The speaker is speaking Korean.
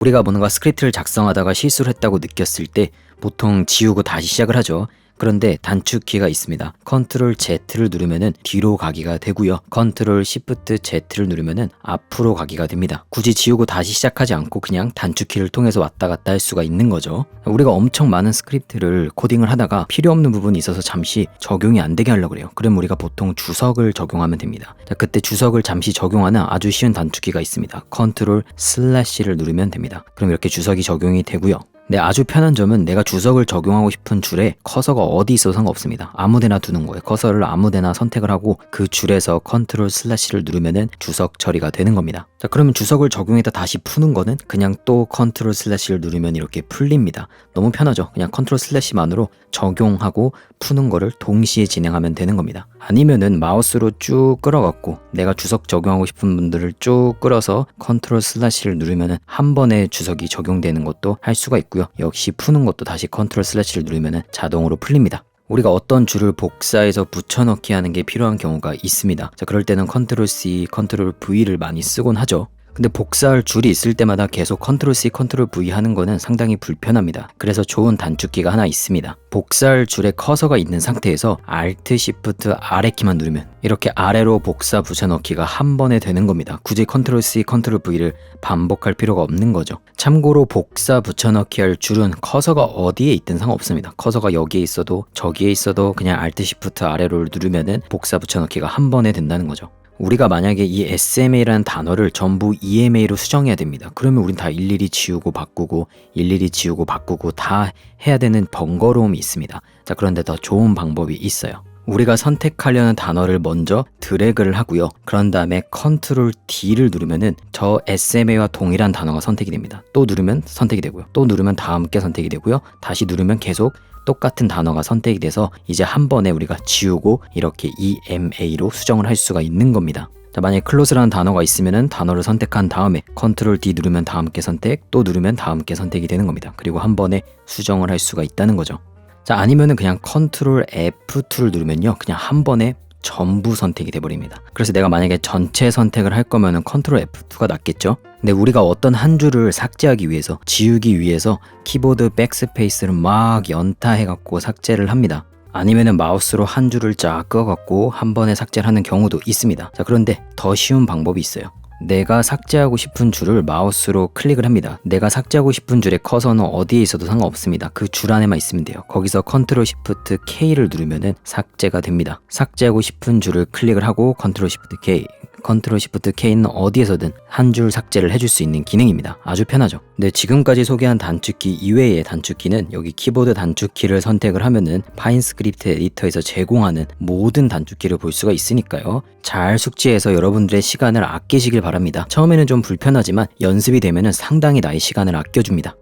우리가 뭔가 스크립트를 작성하다가 실수를 했다고 느꼈을 때 보통 지우고 다시 시작을 하죠. 그런데 단축키가 있습니다. 컨트롤 Z를 누르면은 뒤로 가기가 되고요. 컨트롤 Shift Z를 누르면은 앞으로 가기가 됩니다. 굳이 지우고 다시 시작하지 않고 그냥 단축키를 통해서 왔다 갔다 할 수가 있는 거죠. 우리가 엄청 많은 스크립트를 코딩을 하다가 필요 없는 부분이 있어서 잠시 적용이 안 되게 하려고 그래요. 그럼 우리가 보통 주석을 적용하면 됩니다. 자, 그때 주석을 잠시 적용하는 아주 쉬운 단축키가 있습니다. 컨트롤 슬래시를 누르면 됩니다. 그럼 이렇게 주석이 적용이 되고요. 네, 아주 편한 점은 내가 주석을 적용하고 싶은 줄에 커서가 어디 있어도 상관없습니다. 아무데나 두는 거예요. 커서를 아무데나 선택을 하고 그 줄에서 컨트롤 슬래시를 누르면은 주석 처리가 되는 겁니다. 자, 그러면 주석을 적용해다 다시 푸는 거는 그냥 또 컨트롤 슬래시를 누르면 이렇게 풀립니다. 너무 편하죠. 그냥 컨트롤 슬래시만으로 적용하고 푸는 거를 동시에 진행하면 되는 겁니다. 아니면은 마우스로 쭉 끌어갖고 내가 주석 적용하고 싶은 분들을 쭉 끌어서 컨트롤 슬래시를 누르면은 한 번에 주석이 적용되는 것도 할 수가 있고요. 역시 푸는 것도 다시 컨트롤 슬래시를 누르면은 자동으로 풀립니다. 우리가 어떤 줄을 복사해서 붙여넣기 하는 게 필요한 경우가 있습니다. 자, 그럴 때는 컨트롤 C, 컨트롤 V를 많이 쓰곤 하죠. 근데 복사할 줄이 있을 때마다 계속 컨트롤 C, 컨트롤 V 하는 거는 상당히 불편합니다. 그래서 좋은 단축키가 하나 있습니다. 복사할 줄에 커서가 있는 상태에서 Alt, Shift, 아래 키만 누르면 이렇게 아래로 복사 붙여넣기가 한 번에 되는 겁니다. 굳이 컨트롤 C, 컨트롤 V를 반복할 필요가 없는 거죠. 참고로 복사 붙여넣기 할 줄은 커서가 어디에 있든 상관없습니다. 커서가 여기에 있어도 저기에 있어도 그냥 Alt, Shift, 아래로 누르면은 복사 붙여넣기가 한 번에 된다는 거죠. 우리가 만약에 이 SMA라는 단어를 전부 EMA로 수정해야 됩니다. 그러면 우린 다 일일이 지우고 바꾸고 일일이 지우고 바꾸고 다 해야 되는 번거로움이 있습니다. 자, 그런데 더 좋은 방법이 있어요. 우리가 선택하려는 단어를 먼저 드래그를 하고요. 그런 다음에 컨트롤 D를 누르면은 저 SMA와 동일한 단어가 선택이 됩니다. 또 누르면 선택이 되고요. 또 누르면 다 함께 선택이 되고요. 다시 누르면 계속 똑같은 단어가 선택이 돼서 이제 한 번에 우리가 지우고 이렇게 EMA로 수정을 할 수가 있는 겁니다. 자, 만약에 close라는 단어가 있으면은 단어를 선택한 다음에 컨트롤 D 누르면 다 함께 선택, 또 누르면 다 함께 선택이 되는 겁니다. 그리고 한 번에 수정을 할 수가 있다는 거죠. 자, 아니면은 그냥 컨트롤 F2를 누르면요, 그냥 한 번에 전부 선택이 돼버립니다. 그래서 내가 만약에 전체 선택을 할 거면은 컨트롤 F2가 낫겠죠? 근데 우리가 어떤 한 줄을 삭제하기 위해서, 지우기 위해서 키보드 백스페이스를 막 연타해갖고 삭제를 합니다. 아니면은 마우스로 한 줄을 쫙 그어갖고 한 번에 삭제를 하는 경우도 있습니다. 자, 그런데 더 쉬운 방법이 있어요. 내가 삭제하고 싶은 줄을 마우스로 클릭을 합니다. 내가 삭제하고 싶은 줄의 커서는 어디에 있어도 상관없습니다. 그 줄 안에만 있으면 돼요. 거기서 컨트롤 시프트 K를 누르면은 삭제가 됩니다. 삭제하고 싶은 줄을 클릭을 하고 컨트롤 시프트 K, 컨트롤 시프트 K는 어디에서든 한 줄 삭제를 해줄 수 있는 기능입니다. 아주 편하죠. 근데 지금까지 소개한 단축키 이외의 단축키는 여기 키보드 단축키를 선택을 하면은 파인스크립트 에디터에서 제공하는 모든 단축키를 볼 수가 있으니까요. 잘 숙지해서 여러분들의 시간을 아끼시길 바랍니다. 처음에는 좀 불편하지만 연습이 되면은 상당히 나의 시간을 아껴줍니다.